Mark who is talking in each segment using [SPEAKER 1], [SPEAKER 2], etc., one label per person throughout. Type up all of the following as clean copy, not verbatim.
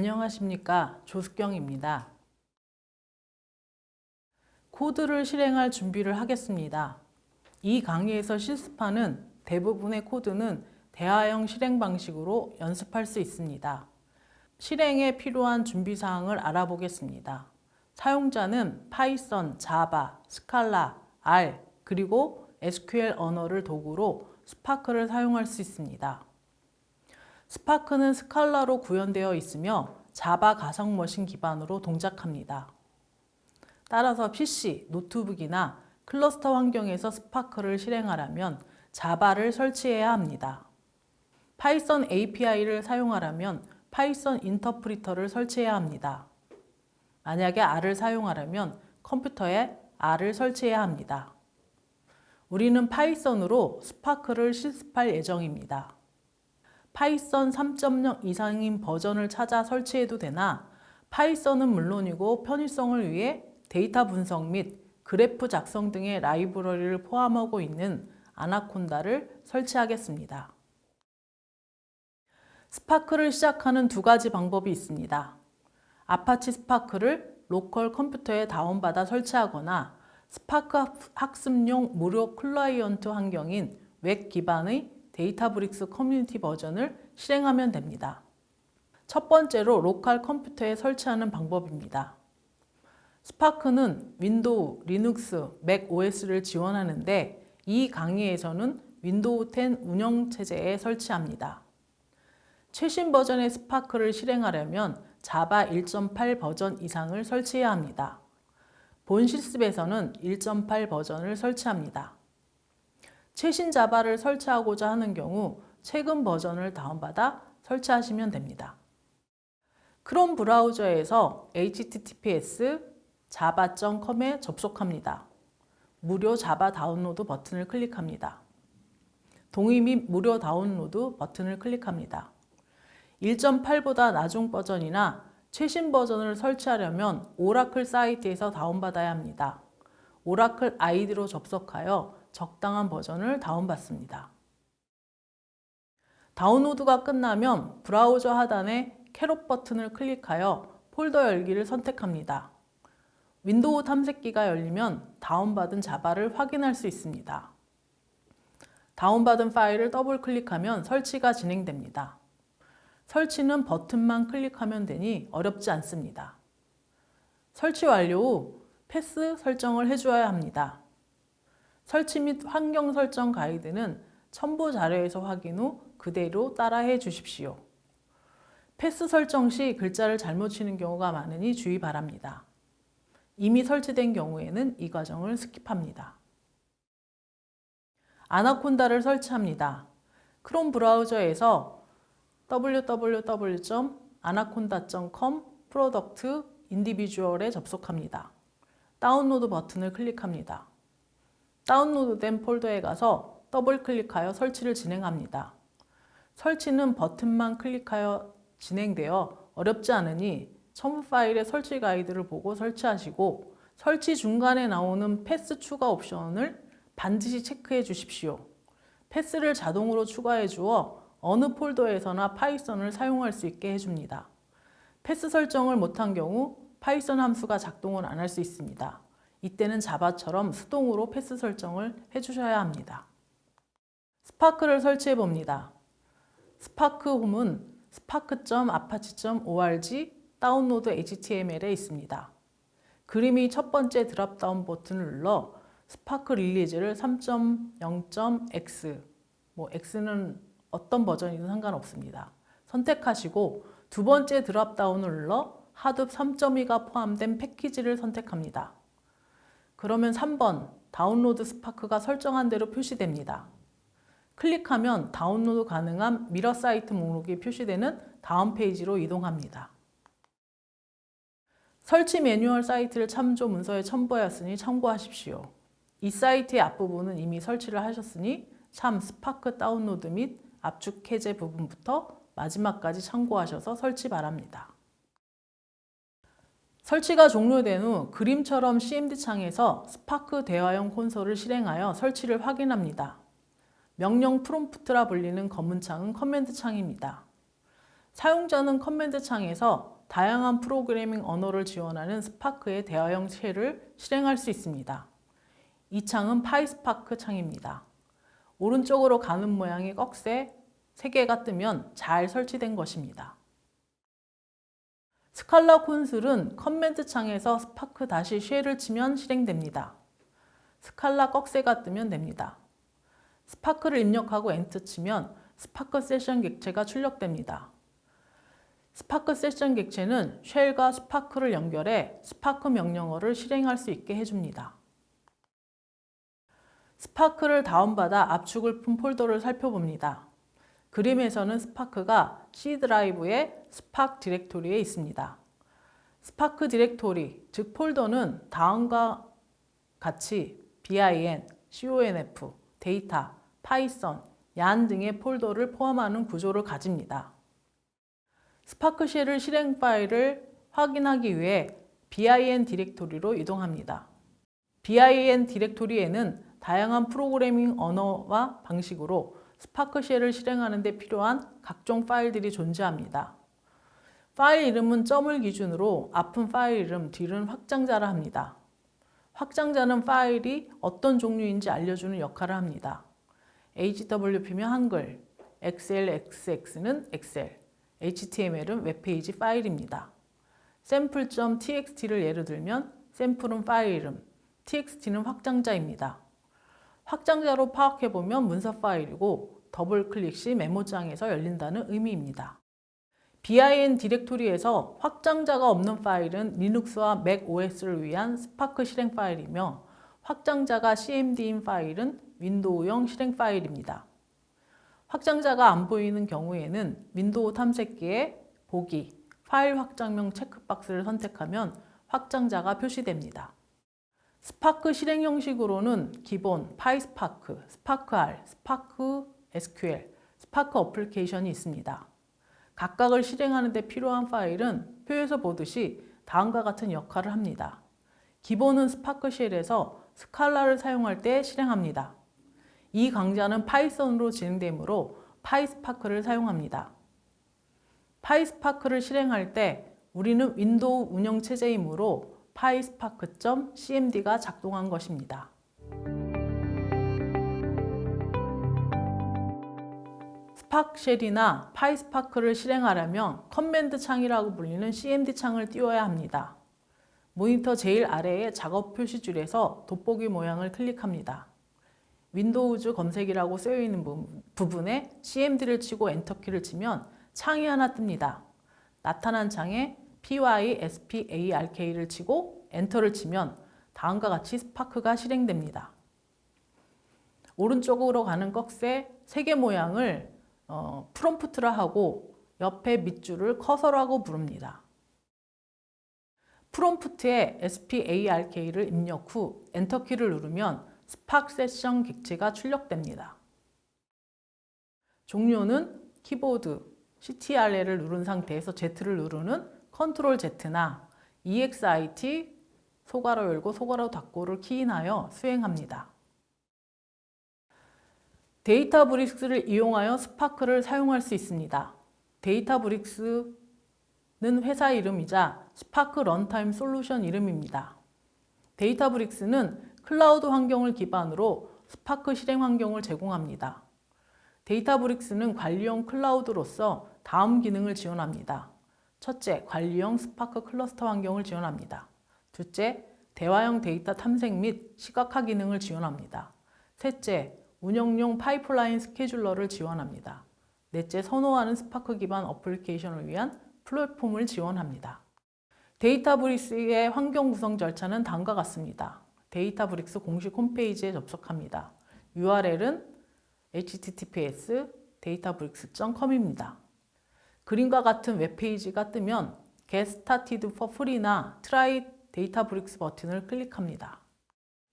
[SPEAKER 1] 안녕하십니까, 조숙경입니다. 코드를 실행할 준비를 하겠습니다. 이 강의에서 실습하는 대부분의 코드는 대화형 실행 방식으로 연습할 수 있습니다. 실행에 필요한 준비사항을 알아보겠습니다. 사용자는 파이썬, 자바, 스칼라, R, 그리고 SQL 언어를 도구로 스파크를 사용할 수 있습니다. 스파크는 스칼라로 구현되어 있으며 자바 가상 머신 기반으로 동작합니다. 따라서 PC, 노트북이나 클러스터 환경에서 스파크를 실행하려면 자바를 설치해야 합니다. 파이썬 API를 사용하려면 파이썬 인터프리터를 설치해야 합니다. 만약에 R을 사용하려면 컴퓨터에 R을 설치해야 합니다. 우리는 파이썬으로 스파크를 실습할 예정입니다. 파이썬 3.0 이상인 버전을 찾아 설치해도 되나 파이썬은 물론이고 편의성을 위해 데이터 분석 및 그래프 작성 등의 라이브러리를 포함하고 있는 아나콘다를 설치하겠습니다. 스파크를 시작하는 두 가지 방법이 있습니다. 아파치 스파크를 로컬 컴퓨터에 다운받아 설치하거나 스파크 학습용 무료 클라이언트 환경인 웹 기반의 데이터브릭스 커뮤니티 버전을 실행하면 됩니다. 첫 번째로 로컬 컴퓨터에 설치하는 방법입니다. 스파크는 윈도우, 리눅스, 맥 OS를 지원하는데 이 강의에서는 윈도우 10 운영체제에 설치합니다. 최신 버전의 스파크를 실행하려면 자바 1.8 버전 이상을 설치해야 합니다. 본 실습에서는 1.8 버전을 설치합니다. 최신 자바를 설치하고자 하는 경우 최근 버전을 다운받아 설치하시면 됩니다. 크롬 브라우저에서 https java.com에 접속합니다. 무료 자바 다운로드 버튼을 클릭합니다. 동의 및 무료 다운로드 버튼을 클릭합니다. 1.8보다 낮은 버전이나 최신 버전을 설치하려면 오라클 사이트에서 다운받아야 합니다. 오라클 아이디로 접속하여 적당한 버전을 다운받습니다. 다운로드가 끝나면 브라우저 하단에 캐럿 버튼을 클릭하여 폴더 열기를 선택합니다. 윈도우 탐색기가 열리면 다운받은 자바를 확인할 수 있습니다. 다운받은 파일을 더블 클릭하면 설치가 진행됩니다. 설치는 버튼만 클릭하면 되니 어렵지 않습니다. 설치 완료 후 패스 설정을 해주어야 합니다. 설치 및 환경 설정 가이드는 첨부 자료에서 확인 후 그대로 따라해 주십시오. 패스 설정 시 글자를 잘못 치는 경우가 많으니 주의 바랍니다. 이미 설치된 경우에는 이 과정을 스킵합니다. 아나콘다를 설치합니다. 크롬 브라우저에서 www.anaconda.com 프로덕트 인디비주얼에 접속합니다. 다운로드 버튼을 클릭합니다. 다운로드된 폴더에 가서 더블 클릭하여 설치를 진행합니다. 설치는 버튼만 클릭하여 진행되어 어렵지 않으니 첨부 파일의 설치 가이드를 보고 설치하시고 설치 중간에 나오는 패스 추가 옵션을 반드시 체크해 주십시오. 패스를 자동으로 추가해 주어 어느 폴더에서나 파이썬을 사용할 수 있게 해줍니다. 패스 설정을 못한 경우 파이썬 함수가 작동을 안 할 수 있습니다. 이때는 자바처럼 수동으로 패스 설정을 해주셔야 합니다. 스파크를 설치해 봅니다. 스파크 홈은 spark.apache.org 다운로드 HTML에 있습니다. 그림이 첫 번째 드랍다운 버튼을 눌러 스파크 릴리즈를 3.0.x, x는 어떤 버전이든 상관없습니다. 선택하시고 두 번째 드랍다운을 눌러 하둡 3.2가 포함된 패키지를 선택합니다. 그러면 3번 다운로드 스파크가 설정한 대로 표시됩니다. 클릭하면 다운로드 가능한 미러 사이트 목록이 표시되는 다음 페이지로 이동합니다. 설치 매뉴얼 사이트를 참조 문서에 첨부하였으니 참고하십시오. 이 사이트의 앞부분은 이미 설치를 하셨으니 참 스파크 다운로드 및 압축 해제 부분부터 마지막까지 참고하셔서 설치 바랍니다. 설치가 종료된 후 그림처럼 CMD 창에서 스파크 대화형 콘솔을 실행하여 설치를 확인합니다. 명령 프롬프트라 불리는 검은 창은 커맨드 창입니다. 사용자는 커맨드 창에서 다양한 프로그래밍 언어를 지원하는 스파크의 대화형 쉘을 실행할 수 있습니다. 이 창은 파이스파크 창입니다. 오른쪽으로 가는 모양의 꺽쇠 3개가 뜨면 잘 설치된 것입니다. 스칼라 콘솔은 커맨드 창에서 스파크 -쉘을 치면 실행됩니다. 스칼라 꺽쇠가 뜨면 됩니다. 스파크를 입력하고 엔터 치면 스파크 세션 객체가 출력됩니다. 스파크 세션 객체는 쉘과 스파크를 연결해 스파크 명령어를 실행할 수 있게 해줍니다. 스파크를 다운받아 압축을 푼 폴더를 살펴봅니다. 그림에서는 스파크가 C 드라이브의 스파크 디렉토리에 있습니다. 스파크 디렉토리, 즉 폴더는 다음과 같이 bin, conf, 데이터, 파이썬, 얀 등의 폴더를 포함하는 구조를 가집니다. 스파크 쉘을 실행 파일을 확인하기 위해 bin 디렉토리로 이동합니다. bin 디렉토리에는 다양한 프로그래밍 언어와 방식으로 스파크 쉘을 실행하는 데 필요한 각종 파일들이 존재합니다. 파일 이름은 점을 기준으로 앞은 파일 이름, 뒤는 확장자라 합니다. 확장자는 파일이 어떤 종류인지 알려주는 역할을 합니다. HWP면 한글, XLXX는 엑셀, HTML은 웹페이지 파일입니다. sample.txt를 예를 들면 샘플은 파일 이름, txt는 확장자입니다. 확장자로 파악해보면 문서 파일이고 더블 클릭 시 메모장에서 열린다는 의미입니다. bin 디렉토리에서 확장자가 없는 파일은 리눅스와 맥 OS를 위한 스파크 실행 파일이며 확장자가 cmd인 파일은 윈도우용 실행 파일입니다. 확장자가 안 보이는 경우에는 윈도우 탐색기에 보기, 파일 확장명 체크박스를 선택하면 확장자가 표시됩니다. 스파크 실행 형식으로는 기본, 파이스파크, 스파크R, 스파크 SQL, 스파크 어플리케이션이 있습니다. 각각을 실행하는 데 필요한 파일은 표에서 보듯이 다음과 같은 역할을 합니다. 기본은 스파크 쉘에서 스칼라를 사용할 때 실행합니다. 이 강좌는 파이썬으로 진행되므로 파이스파크를 사용합니다. 파이스파크를 실행할 때 우리는 윈도우 운영체제이므로 파이스파크.cmd가 작동한 것입니다. 스파크 쉘이나 파이스파크를 실행하려면 커맨드 창이라고 불리는 cmd 창을 띄워야 합니다. 모니터 제일 아래의 작업 표시줄에서 돋보기 모양을 클릭합니다. 윈도우즈 검색이라고 쓰여있는 부분에 cmd를 치고 엔터키를 치면 창이 하나 뜹니다. 나타난 창에 PYSPARK를 치고 엔터를 치면 다음과 같이 스파크가 실행됩니다. 오른쪽으로 가는 꺽쇠 3개 모양을 프롬프트라 하고 옆에 밑줄을 커서라고 부릅니다. 프롬프트에 SPARK를 입력 후 엔터키를 누르면 스파크 세션 객체가 출력됩니다. 종료는 키보드 CTRL을 누른 상태에서 Z를 누르는 컨트롤 Z나 EXIT 소괄호 열고 소괄호 닫고를 키인하여 수행합니다. 데이터브릭스를 이용하여 스파크를 사용할 수 있습니다. 데이터브릭스는 회사 이름이자 스파크 런타임 솔루션 이름입니다. 데이터브릭스는 클라우드 환경을 기반으로 스파크 실행 환경을 제공합니다. 데이터브릭스는 관리용 클라우드로서 다음 기능을 지원합니다. 첫째, 관리용 스파크 클러스터 환경을 지원합니다. 둘째, 대화형 데이터 탐색 및 시각화 기능을 지원합니다. 셋째, 운영용 파이프라인 스케줄러를 지원합니다. 넷째, 선호하는 스파크 기반 어플리케이션을 위한 플랫폼을 지원합니다. 데이터브릭스의 환경 구성 절차는 다음과 같습니다. 데이터브릭스 공식 홈페이지에 접속합니다. URL은 https databricks.com입니다. 그림과 같은 웹페이지가 뜨면 Get Started for Free나 Try Databricks 버튼을 클릭합니다.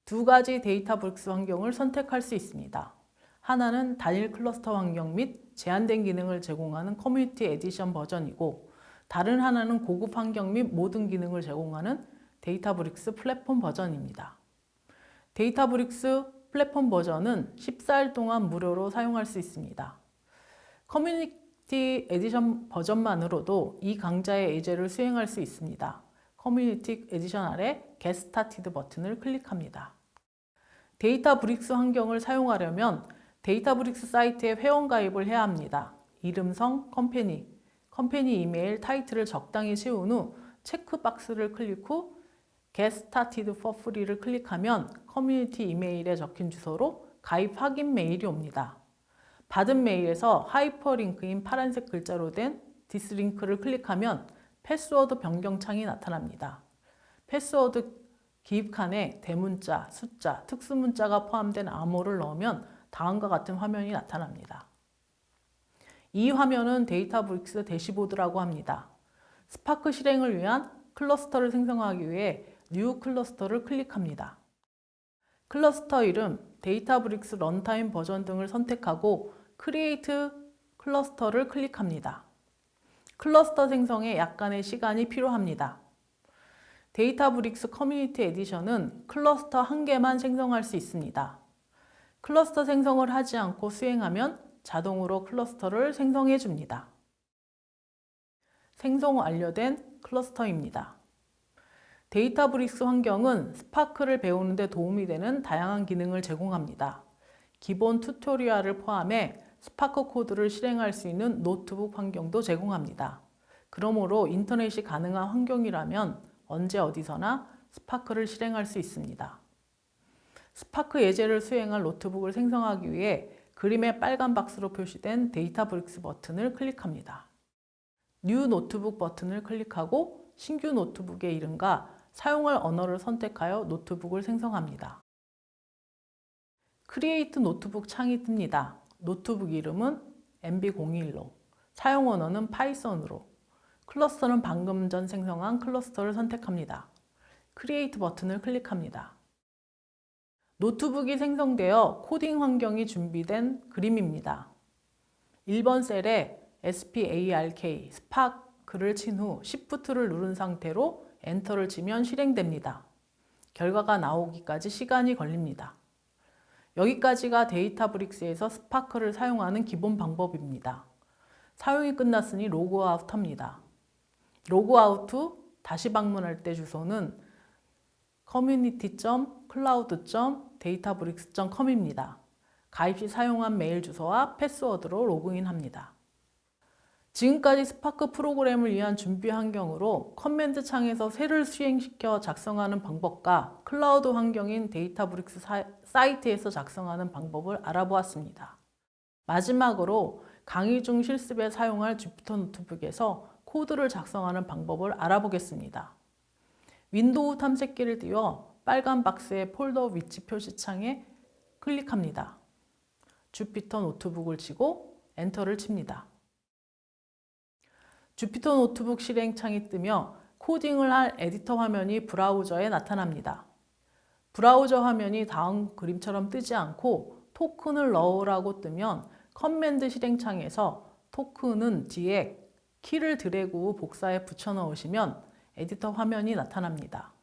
[SPEAKER 1] 두 가지 데이터브릭스 환경을 선택할 수 있습니다. 하나는 단일 클러스터 환경 및 제한된 기능을 제공하는 커뮤니티 에디션 버전이고 다른 하나는 고급 환경 및 모든 기능을 제공하는 데이터브릭스 플랫폼 버전입니다. 데이터브릭스 플랫폼 버전은 14일 동안 무료로 사용할 수 있습니다. 커뮤니티 에디션 버전만으로도 이 강좌의 예제를 수행할 수 있습니다. 커뮤니티 에디션 아래 Get Started 버튼을 클릭합니다. 데이터브릭스 환경을 사용하려면 데이터브릭스 사이트에 회원가입을 해야 합니다. 이름성, 컴퍼니 이메일, 타이틀을 적당히 채운 후 체크박스를 클릭 후 Get Started for Free를 클릭하면 커뮤니티 이메일에 적힌 주소로 가입 확인 메일이 옵니다. 받은 메일에서 하이퍼링크인 파란색 글자로 된 This 링크를 클릭하면 패스워드 변경 창이 나타납니다. 패스워드 기입칸에 대문자, 숫자, 특수문자가 포함된 암호를 넣으면 다음과 같은 화면이 나타납니다. 이 화면은 데이터브릭스 대시보드라고 합니다. 스파크 실행을 위한 클러스터를 생성하기 위해 New 클러스터를 클릭합니다. 클러스터 이름, 데이터브릭스 런타임 버전 등을 선택하고 Create 클러스터를 클릭합니다. 클러스터 생성에 약간의 시간이 필요합니다. 데이터브릭스 커뮤니티 에디션은 클러스터 한 개만 생성할 수 있습니다. 클러스터 생성을 하지 않고 수행하면 자동으로 클러스터를 생성해 줍니다. 생성 완료된 클러스터입니다. 데이터브릭스 환경은 스파크를 배우는 데 도움이 되는 다양한 기능을 제공합니다. 기본 튜토리얼을 포함해 스파크 코드를 실행할 수 있는 노트북 환경도 제공합니다. 그러므로 인터넷이 가능한 환경이라면 언제 어디서나 스파크를 실행할 수 있습니다. 스파크 예제를 수행할 노트북을 생성하기 위해 그림의 빨간 박스로 표시된 데이터브릭스 버튼을 클릭합니다. 뉴 노트북 버튼을 클릭하고 신규 노트북의 이름과 사용할 언어를 선택하여 노트북을 생성합니다. 크리에이트 노트북 창이 뜹니다. 노트북 이름은 MB021로, 사용 언어는 파이썬으로, 클러스터는 방금 전 생성한 클러스터를 선택합니다. 크리에이트 버튼을 클릭합니다. 노트북이 생성되어 코딩 환경이 준비된 그림입니다. 1번 셀에 SPARK, 스파크를 친 후 Shift를 누른 상태로 엔터를 치면 실행됩니다. 결과가 나오기까지 시간이 걸립니다. 여기까지가 데이터브릭스에서 스파크를 사용하는 기본 방법입니다. 사용이 끝났으니 로그아웃 합니다. 로그아웃 후 다시 방문할 때 주소는 community.cloud.databricks.com입니다. 가입 시 사용한 메일 주소와 패스워드로 로그인합니다. 지금까지 스파크 프로그램을 위한 준비 환경으로 커맨드 창에서 셀을 수행시켜 작성하는 방법과 클라우드 환경인 데이터브릭스 사이트에서 작성하는 방법을 알아보았습니다. 마지막으로 강의 중 실습에 사용할 주피터 노트북에서 코드를 작성하는 방법을 알아보겠습니다. 윈도우 탐색기를 띄워 빨간 박스의 폴더 위치 표시 창에 클릭합니다. 주피터 노트북을 치고 엔터를 칩니다. 주피터 노트북 실행창이 뜨며 코딩을 할 에디터 화면이 브라우저에 나타납니다. 브라우저 화면이 다음 그림처럼 뜨지 않고 토큰을 넣으라고 뜨면 커맨드 실행창에서 토큰은 뒤에 키를 드래그 후 복사해 붙여 넣으시면 에디터 화면이 나타납니다.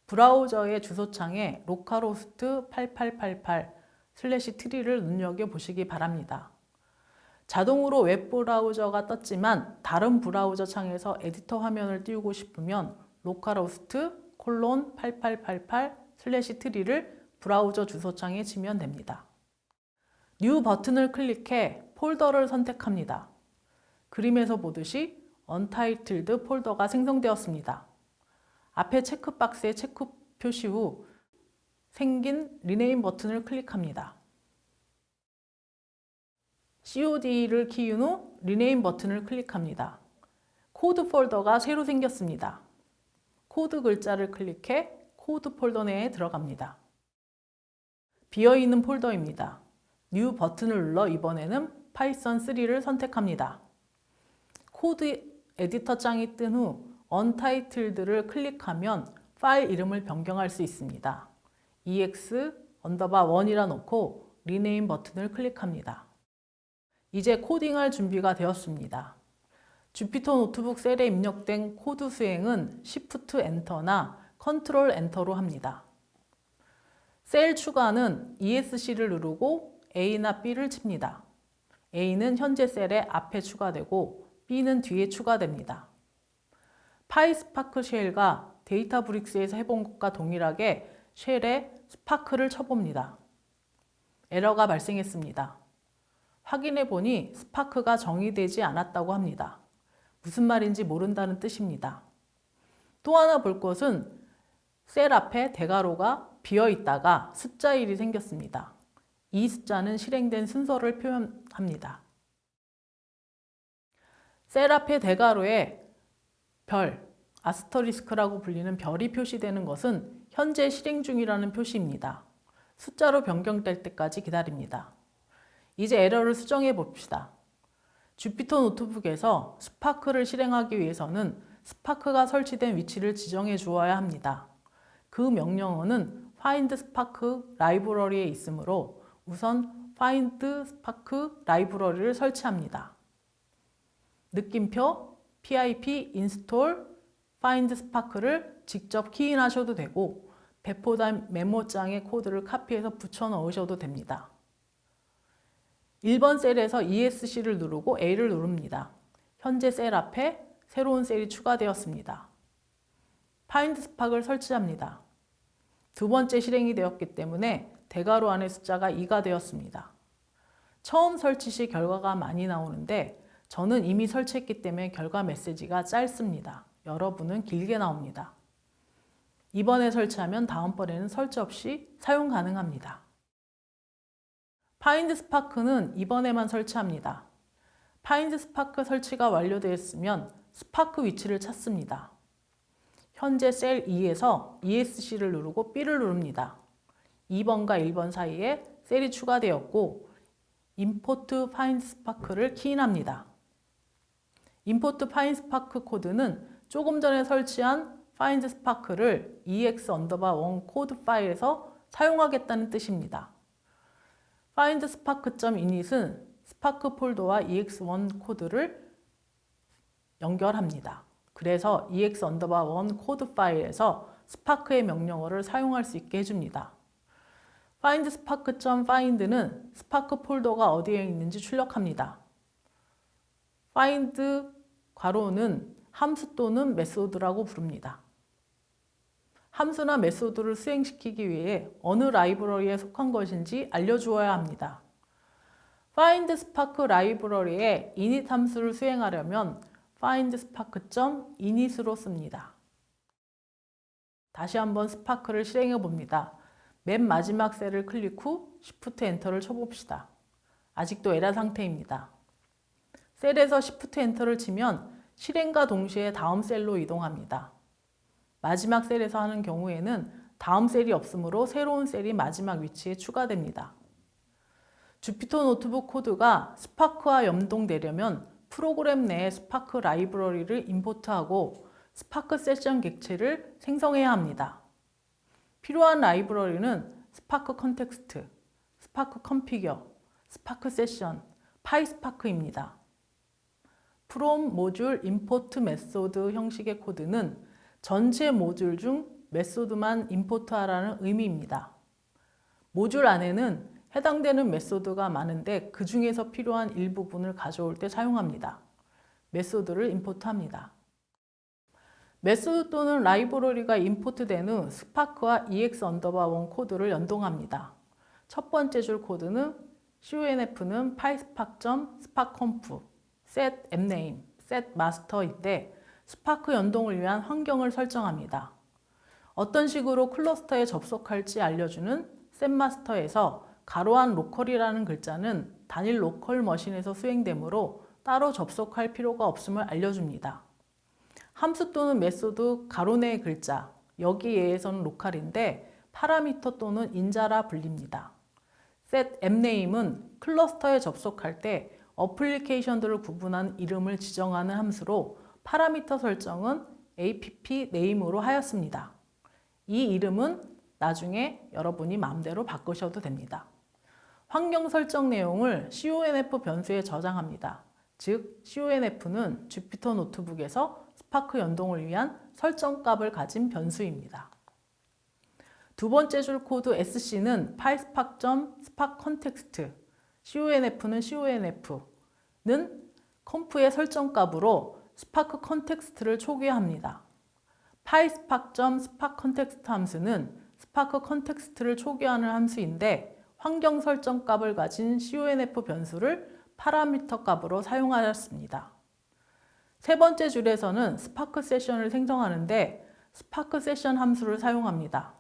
[SPEAKER 1] 브라우저의 주소창에 localhost 8888/tree를 눈여겨보시기 바랍니다. 자동으로 웹 브라우저가 떴지만 다른 브라우저 창에서 에디터 화면을 띄우고 싶으면 localhost 8888/tree를 브라우저 주소창에 치면 됩니다. 뉴 버튼을 클릭해 폴더를 선택합니다. 그림에서 보듯이 Untitled 폴더가 생성되었습니다. 앞에 체크박스에 체크 표시 후 생긴 리네임 버튼을 클릭합니다. COD를 키운 후 리네임 버튼을 클릭합니다. 코드 폴더가 새로 생겼습니다. 코드 글자를 클릭해 코드 폴더 내에 들어갑니다. 비어있는 폴더입니다. 뉴 버튼을 눌러 이번에는 파이썬 3를 선택합니다. 코드 에디터 창이 뜬 후 Untitled를 클릭하면 파일 이름을 변경할 수 있습니다. ex_1이라 놓고 리네임 버튼을 클릭합니다. 이제 코딩할 준비가 되었습니다. 주피터 노트북 셀에 입력된 코드 수행은 Shift 엔터나 Ctrl 엔터로 합니다. 셀 추가는 ESC를 누르고 A나 B를 칩니다. A는 현재 셀의 앞에 추가되고 B는 뒤에 추가됩니다. 파이스파크 쉘과 데이터브릭스에서 해본 것과 동일하게 쉘에 스파크를 쳐봅니다. 에러가 발생했습니다. 확인해 보니 스파크가 정의되지 않았다고 합니다. 무슨 말인지 모른다는 뜻입니다. 또 하나 볼 것은 셀 앞에 대괄호가 비어 있다가 숫자 1이 생겼습니다. 이 숫자는 실행된 순서를 표현합니다. 셀 앞에 대괄호에 별, 아스터리스크라고 불리는 별이 표시되는 것은 현재 실행 중이라는 표시입니다. 숫자로 변경될 때까지 기다립니다. 이제 에러를 수정해 봅시다. 주피터 노트북에서 스파크를 실행하기 위해서는 스파크가 설치된 위치를 지정해 주어야 합니다. 그 명령어는 find spark library에 있으므로 우선 find spark library를 설치합니다. 느낌표 pip install find spark를 직접 키인하셔도 되고 배포된 메모장에 코드를 카피해서 붙여 넣으셔도 됩니다. 1번 셀에서 ESC를 누르고 A를 누릅니다. 현재 셀 앞에 새로운 셀이 추가되었습니다. find spark을 설치합니다. 두 번째 실행이 되었기 때문에 대괄호 안의 숫자가 2가 되었습니다. 처음 설치 시 결과가 많이 나오는데 저는 이미 설치했기 때문에 결과 메시지가 짧습니다. 여러분은 길게 나옵니다. 이번에 설치하면 다음번에는 설치 없이 사용 가능합니다. 파인드 스파크는 이번에만 설치합니다. 파인드 스파크 설치가 완료되었으면 스파크 위치를 찾습니다. 현재 셀 2에서 ESC를 누르고 B를 누릅니다. 2번과 1번 사이에 셀이 추가되었고 import find spark를 키인합니다. import find spark 코드는 조금 전에 설치한 find spark를 ex_1 코드 파일에서 사용하겠다는 뜻입니다. find spark.init은 스파크 폴더와 ex1 코드를 연결합니다. 그래서 ex_1 코드 파일에서 스파크의 명령어를 사용할 수 있게 해줍니다. find spark.find는 스파크 폴더가 어디에 있는지 출력합니다. find 괄호는 함수 또는 메소드라고 부릅니다. 함수나 메소드를 수행시키기 위해 어느 라이브러리에 속한 것인지 알려주어야 합니다. find spark 라이브러리에 init 함수를 수행하려면 find spark.init으로 씁니다. 다시 한번 스파크를 실행해 봅니다. 맨 마지막 셀을 클릭 후 Shift 엔터를 쳐봅시다. 아직도 에러 상태입니다. 셀에서 Shift 엔터를 치면 실행과 동시에 다음 셀로 이동합니다. 마지막 셀에서 하는 경우에는 다음 셀이 없으므로 새로운 셀이 마지막 위치에 추가됩니다. 주피터 노트북 코드가 스파크와 연동되려면 프로그램 내에 스파크 라이브러리를 임포트하고 스파크 세션 객체를 생성해야 합니다. 필요한 라이브러리는 스파크 컨텍스트, 스파크 컨피겨, 스파크 세션, 파이스파크입니다. from 모듈 import 메소드 형식의 코드는 전체 모듈 중 메소드만 임포트하라는 의미입니다. 모듈 안에는 해당되는 메소드가 많은데 그 중에서 필요한 일부분을 가져올 때 사용합니다. 메소드를 임포트합니다. 메소드 또는 라이브러리가 임포트된 후 스파크와 ex_1 코드를 연동합니다. 첫 번째 줄 코드는 conf는 pyspark.sparkconf, set appname, set master인데 스파크 연동을 위한 환경을 설정합니다. 어떤 식으로 클러스터에 접속할지 알려주는 setmaster에서 가로한 로컬이라는 글자는 단일 로컬 머신에서 수행되므로 따로 접속할 필요가 없음을 알려줍니다. 함수 또는 메소드 가로 내의 글자, 여기에서는 로컬인데 파라미터 또는 인자라 불립니다. set appname은 클러스터에 접속할 때 어플리케이션들을 구분한 이름을 지정하는 함수로 파라미터 설정은 app name으로 하였습니다. 이 이름은 나중에 여러분이 마음대로 바꾸셔도 됩니다. 환경 설정 내용을 conf 변수에 저장합니다. 즉, conf는 주피터 노트북에서 스파크 연동을 위한 설정 값을 가진 변수입니다. 두 번째 줄 코드 sc는 pyspark.sparkContext, CONF는 컴프의 설정값으로 스파크 컨텍스트를 초기화합니다. PySpark.SparkContext 함수는 스파크 컨텍스트를 초기화하는 함수인데 환경 설정값을 가진 CONF 변수를 파라미터 값으로 사용하였습니다. 세 번째 줄에서는 스파크 세션을 생성하는데 스파크 세션 함수를 사용합니다.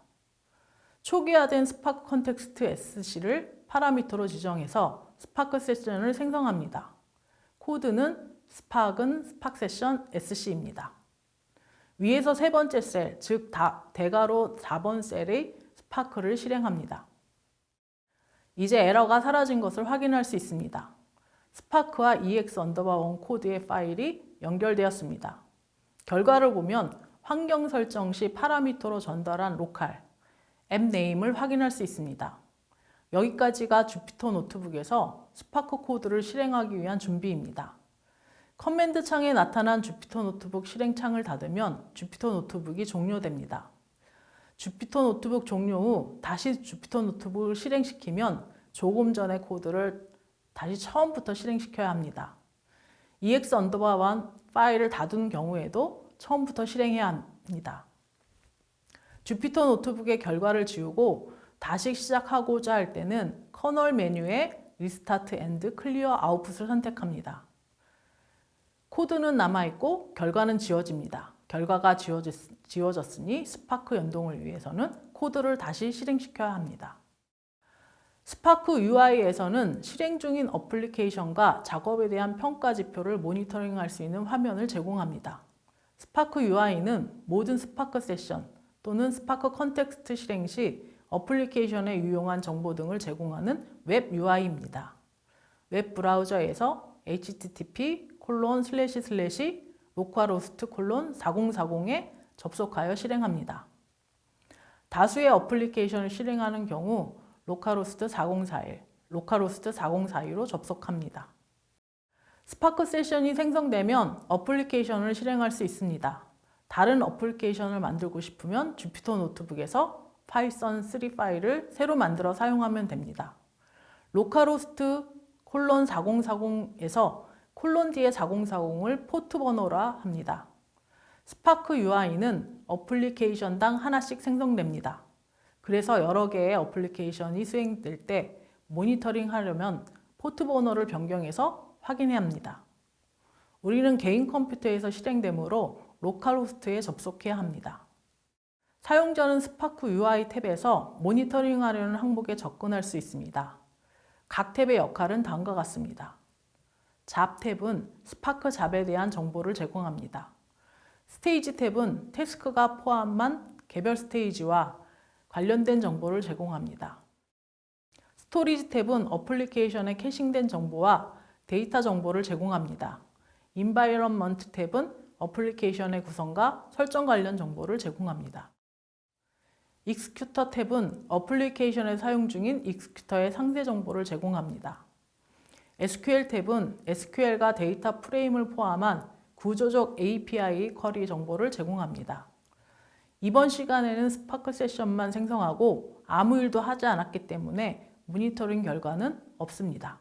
[SPEAKER 1] 초기화된 스파크 컨텍스트 SC를 파라미터로 지정해서 스파크 세션을 생성합니다. 코드는 스팍은 스파크 세션 SC입니다. 위에서 세 번째 셀, 즉 대괄호 4번 셀의 스파크를 실행합니다. 이제 에러가 사라진 것을 확인할 수 있습니다. 스파크와 ex_1 코드의 파일이 연결되었습니다. 결과를 보면 환경 설정 시 파라미터로 전달한 로컬 앱네임을 확인할 수 있습니다. 여기까지가 주피터 노트북에서 스파크 코드를 실행하기 위한 준비입니다. 커맨드 창에 나타난 주피터 노트북 실행창을 닫으면 주피터 노트북이 종료됩니다. 주피터 노트북 종료 후 다시 주피터 노트북을 실행시키면 조금 전의 코드를 다시 처음부터 실행시켜야 합니다. ex_1 파일을 닫은 경우에도 처음부터 실행해야 합니다. 주피터 노트북의 결과를 지우고 다시 시작하고자 할 때는 커널 메뉴에 리스타트 앤드 클리어 아웃풋을 선택합니다. 코드는 남아있고 결과는 지워집니다. 결과가 지워졌으니 스파크 연동을 위해서는 코드를 다시 실행시켜야 합니다. 스파크 UI에서는 실행 중인 어플리케이션과 작업에 대한 평가 지표를 모니터링할 수 있는 화면을 제공합니다. 스파크 UI는 모든 스파크 세션 또는 스파크 컨텍스트 실행 시 어플리케이션에 유용한 정보 등을 제공하는 웹 UI입니다. 웹 브라우저에서 http://localhost:4040에 접속하여 실행합니다. 다수의 어플리케이션을 실행하는 경우 localhost 4041, localhost 4042로 접속합니다. 스파크 세션이 생성되면 어플리케이션을 실행할 수 있습니다. 다른 어플리케이션을 만들고 싶으면 주피터 노트북에서 파이썬3 파일을 새로 만들어 사용하면 됩니다. localhost 4040에서 콜론 뒤에 4040을 포트 번호라 합니다. 스파크 UI는 어플리케이션당 하나씩 생성됩니다. 그래서 여러 개의 어플리케이션이 수행될 때 모니터링 하려면 포트 번호를 변경해서 확인해야 합니다. 우리는 개인 컴퓨터에서 실행되므로 로컬호스트에 접속해야 합니다. 사용자는 스파크 UI 탭에서 모니터링 하려는 항목에 접근할 수 있습니다. 각 탭의 역할은 다음과 같습니다. 잡 탭은 스파크 잡에 대한 정보를 제공합니다. 스테이지 탭은 태스크가 포함한 개별 스테이지와 관련된 정보를 제공합니다. 스토리지 탭은 어플리케이션에 캐싱된 정보와 데이터 정보를 제공합니다. 인바이러먼트 탭은 어플리케이션의 구성과 설정 관련 정보를 제공합니다. 익스큐터 탭은 어플리케이션에 사용 중인 익스큐터의 상세 정보를 제공합니다. SQL 탭은 SQL과 데이터 프레임을 포함한 구조적 API 쿼리 정보를 제공합니다. 이번 시간에는 스파크 세션만 생성하고 아무 일도 하지 않았기 때문에 모니터링 결과는 없습니다.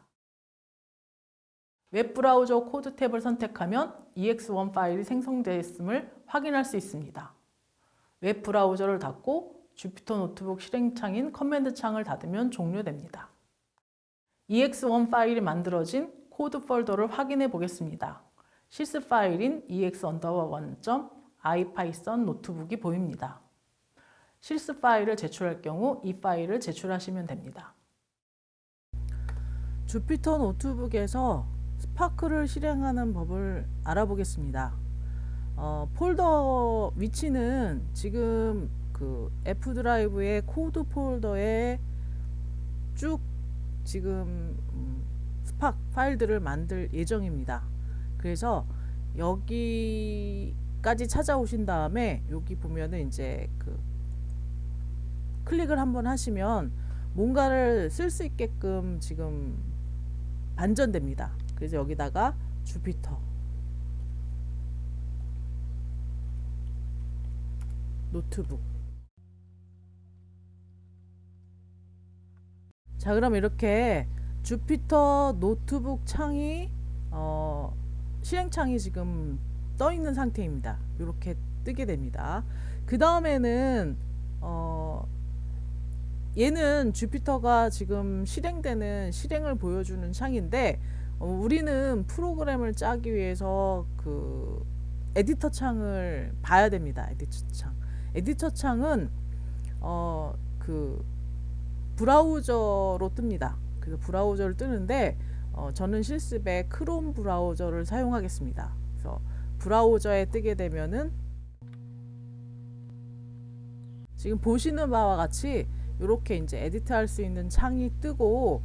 [SPEAKER 1] 웹브라우저 코드 탭을 선택하면 ex1 파일이 생성되었음을 확인할 수 있습니다. 웹브라우저를 닫고 주피터 노트북 실행창인 커맨드 창을 닫으면 종료됩니다. ex1 파일이 만들어진 코드 폴더를 확인해 보겠습니다. sys 파일인 ex_1.ipython 노트북이 보입니다. sys 파일을 제출할 경우 이 파일을 제출하시면 됩니다. 주피터 노트북에서 스파크를 실행하는 법을 알아보겠습니다. 폴더 위치는 지금 그 F 드라이브의 코드 폴더에 쭉 지금 스파크 파일들을 만들 예정입니다. 그래서 여기까지 찾아오신 다음에 여기 보면은 이제 그 클릭을 한번 하시면 뭔가를 쓸 수 있게끔 지금 반전됩니다. 그래서 여기다가 주피터 노트북. 자, 그럼 이렇게 주피터 노트북 창이 실행창이 지금 떠 있는 상태입니다. 이렇게 뜨게 됩니다. 그 다음에는 얘는 주피터가 지금 실행되는 실행을 보여주는 창인데 우리는 프로그램을 짜기 위해서 그 에디터 창을 봐야 됩니다. 에디터 창은 그 브라우저로 뜹니다. 그래서 브라우저를 뜨는데 저는 실습에 크롬 브라우저를 사용하겠습니다. 그래서 브라우저에 뜨게 되면은 지금 보시는 바와 같이 이렇게 이제 에디트할 수 있는 창이 뜨고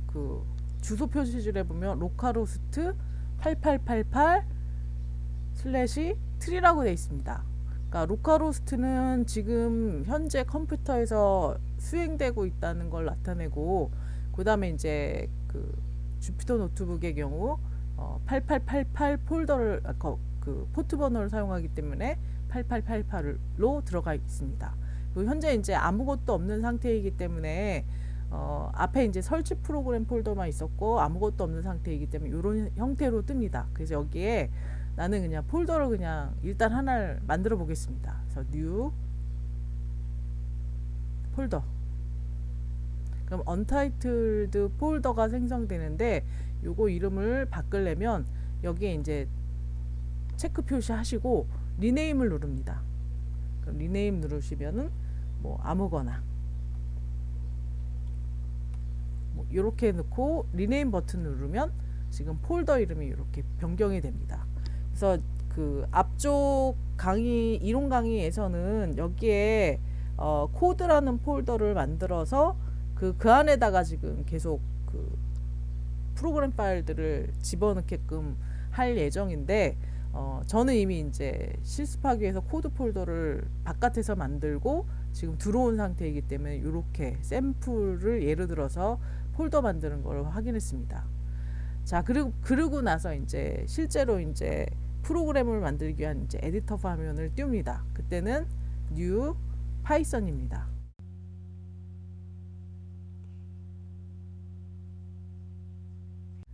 [SPEAKER 1] 그 주소 표시줄에 보면 로컬호스트 8888 /3라고 되어 있습니다. 그러니까 로컬호스트는 지금 현재 컴퓨터에서 수행되고 있다는 걸 나타내고, 그 다음에 이제 그 주피터 노트북의 경우 8888 폴더를 그 포트 번호를 사용하기 때문에 8888로 들어가 있습니다. 그리고 현재 이제 아무것도 없는 상태이기 때문에 앞에 이제 설치 프로그램 폴더만 있었고 아무것도 없는 상태이기 때문에 이런 형태로 뜹니다. 그래서 여기에 나는 그냥 폴더를 그냥 일단 하나를 만들어 보겠습니다. 그래서 new 폴더. 그럼 untitled 폴더가 생성되는데 요거 이름을 바꾸려면 여기에 이제 체크 표시하시고 리네임을 누릅니다. 그럼 리네임 누르시면은 뭐 아무거나 뭐 이렇게 넣고 리네임 버튼 누르면 지금 폴더 이름이 이렇게 변경이 됩니다. 그래서 그 앞쪽 강의 이론 강의에서는 여기에 코드라는 폴더를 만들어서 그 안에다가 지금 계속 그 프로그램 파일들을 집어넣게끔 할 예정인데 저는 이미 이제 실습하기 위해서 코드 폴더를 바깥에서 만들고 지금 들어온 상태이기 때문에 이렇게 샘플을 예를 들어서 폴더 만드는 걸 확인했습니다. 자, 그러고 나서 이제 실제로 이제 프로그램을 만들기 위한 이제 에디터 화면을 띄웁니다. 그때는 new 파이썬입니다.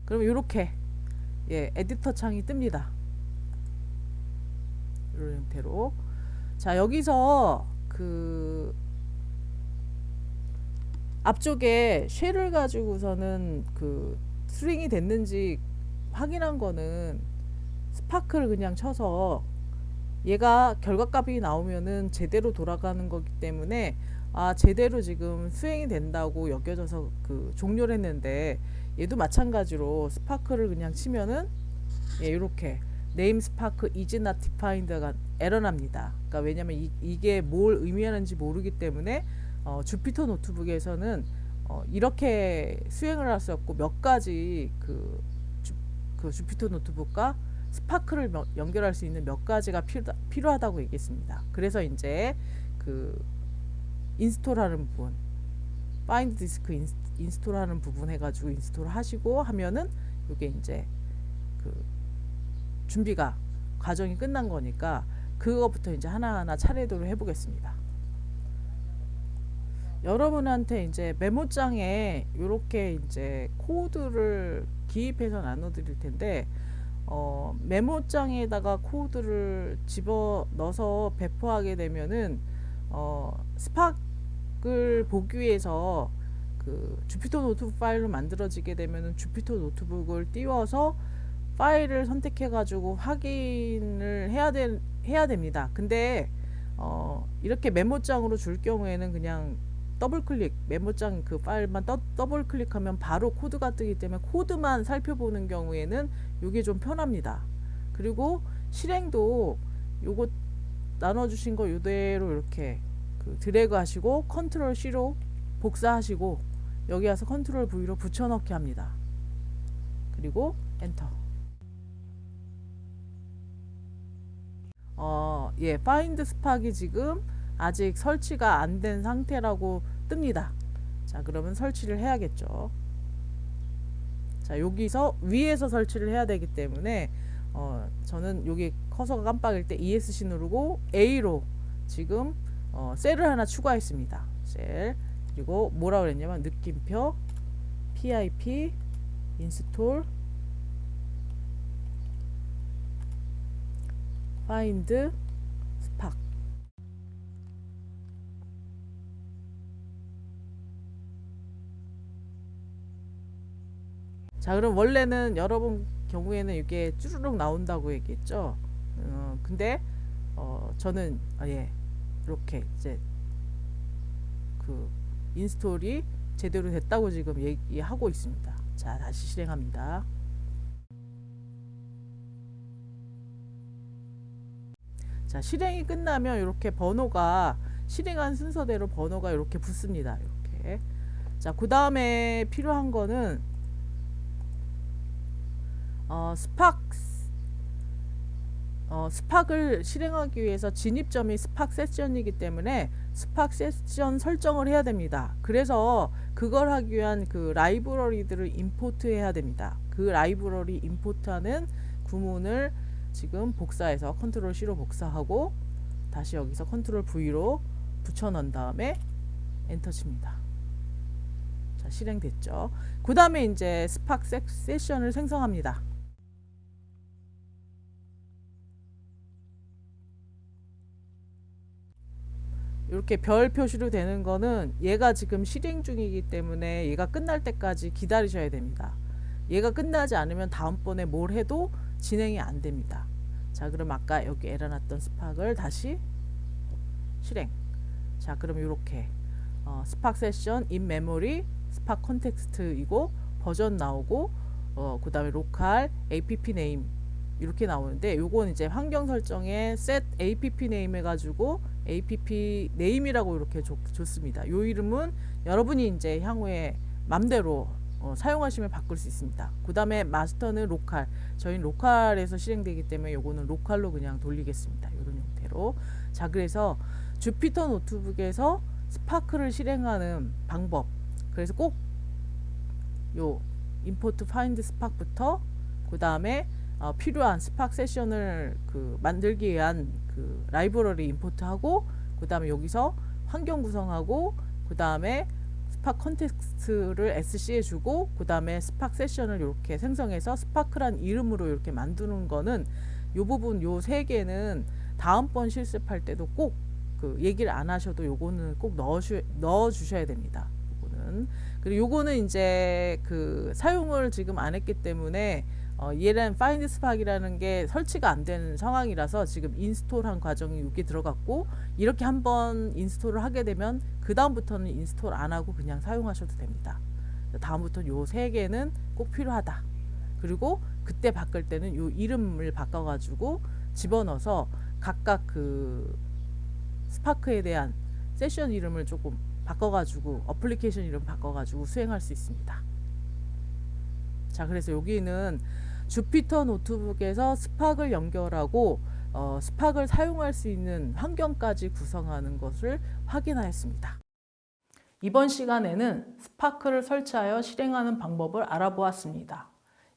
[SPEAKER 1] 그럼 이렇게 에디터 창이 뜹니다. 이런 형태로. 자, 여기서 그 앞쪽에 쉘을 가지고서는 그 스트링이 됐는지 확인한 거는 스파크를 그냥 쳐서 얘가 결과값이 나오면은 제대로 돌아가는 거기 때문에 제대로 지금 수행이 된다고 여겨져서 그 종료를 했는데, 얘도 마찬가지로 스파크를 그냥 치면은 이렇게 name spark is not defined가 에러 납니다. 그러니까 왜냐면 이게 뭘 의미하는지 모르기 때문에 주피터 노트북에서는 이렇게 수행을 할 수 없고 몇 가지 그 주피터 노트북과 스파크를 연결할 수 있는 몇 가지가 필요하다고 얘기했습니다. 그래서 이제 그 인스톨하는 부분, 파인드 디스크 인스톨하는 부분 해가지고 인스톨 하시고 하면은 이게 이제 그 준비가 과정이 끝난 거니까 그거부터 이제 하나하나 차례대로 해보겠습니다. 여러분한테 이제 메모장에 이렇게 이제 코드를 기입해서 나눠드릴 텐데 메모장에다가 코드를 집어 넣어서 배포하게 되면은 스팍을 보기 위해서 그 주피터 노트북 파일로 만들어지게 되면은 주피터 노트북을 띄워서 파일을 선택해 가지고 확인을 해야 됩니다. 근데 이렇게 메모장으로 줄 경우에는 그냥 더블 클릭, 메모장 그 파일만 더블 클릭하면 바로 코드가 뜨기 때문에 코드만 살펴보는 경우에는 이게 좀 편합니다. 그리고 실행도 요거 나눠주신 거 이대로 이렇게 그 드래그 하시고 컨트롤 C로 복사하시고 여기 와서 컨트롤 V로 붙여넣기 합니다. 그리고 엔터. 파인드 스팍이 지금 아직 설치가 안 된 상태라고 뜹니다. 자, 그러면 설치를 해야겠죠. 자, 여기서 위에서 설치를 해야 되기 때문에 저는 여기 커서가 깜빡일 때 ESC 누르고 A로 지금 셀을 하나 추가했습니다. 셀. 그리고 뭐라 그랬냐면 느낌표 pip install find spark. 자, 그럼 원래는 여러분 경우에는 이게 쭈르륵 나온다고 얘기했죠. 근데 저는 이렇게 이제 그 인스톨이 제대로 됐다고 지금 얘기하고 있습니다. 자, 다시 실행합니다. 자, 실행이 끝나면 이렇게 번호가 실행한 순서대로 번호가 이렇게 붙습니다. 이렇게. 자, 그 다음에 필요한 거는 스팍을 실행하기 위해서 진입점이 스팍 세션이기 때문에 스팍 세션 설정을 해야 됩니다. 그래서 그걸 하기 위한 그 라이브러리들을 임포트 해야 됩니다. 그 라이브러리 임포트하는 구문을 지금 복사해서 컨트롤 C로 복사하고 다시 여기서 컨트롤 V로 붙여 넣은 다음에 엔터 칩니다. 자, 실행됐죠. 그 다음에 이제 스팍 세션을 생성합니다. 이렇게 별 표시로 되는 거는 얘가 지금 실행 중이기 때문에 얘가 끝날 때까지 기다리셔야 됩니다. 얘가 끝나지 않으면 다음번에 뭘 해도 진행이 안 됩니다. 자, 그럼 아까 여기 에러 났던 스팍을 다시 실행. 자, 그럼 이렇게 스팍 세션 in memory 스팍 컨텍스트이고 버전 나오고 그 다음에 로컬 app name 이렇게 나오는데 요건 이제 환경 설정에 set app name 해가지고 app name이라고 이렇게 줬습니다. 요 이름은 여러분이 이제 향후에 맘대로 사용하시면 바꿀 수 있습니다. 그 다음에 마스터는 로컬. 저희는 로컬에서 실행되기 때문에 요거는 로컬로 그냥 돌리겠습니다. 이런 형태로. 자, 그래서 주피터 노트북에서 스파크를 실행하는 방법. 그래서 꼭 요 import find spark부터 그 다음에 필요한 스팍 세션을 만들기 위한 그 라이브러리 임포트하고 그 다음에 여기서 환경 구성하고 그 다음에 스팍 컨텍스트를 SC에 주고 그 다음에 스팍 세션을 이렇게 생성해서 스파크란 이름으로 이렇게 만드는 거는 요 부분 요 세 개는 다음번 실습할 때도 꼭 얘기를 안 하셔도 요거는 꼭 넣어 주셔야 됩니다. 요거는. 그리고 요거는 이제 사용을 지금 안 했기 때문에 얘는 find spark이라는 게 설치가 안 되는 상황이라서 지금 인스톨한 과정이 여기 들어갔고 이렇게 한번 인스톨을 하게 되면 그 다음부터는 인스톨 안 하고 그냥 사용하셔도 됩니다. 다음부터 요 세 개는 꼭 필요하다. 그리고 그때 바꿀 때는 요 이름을 바꿔가지고 집어넣어서 각각 스파크에 대한 세션 이름을 조금 바꿔가지고 어플리케이션 이름 바꿔가지고 수행할 수 있습니다. 자, 그래서 여기는 주피터 노트북에서 스팍을 연결하고 스팍을 사용할 수 있는 환경까지 구성하는 것을 확인하였습니다. 이번 시간에는 스파크를 설치하여 실행하는 방법을 알아보았습니다.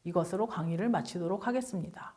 [SPEAKER 1] 이것으로 강의를 마치도록 하겠습니다.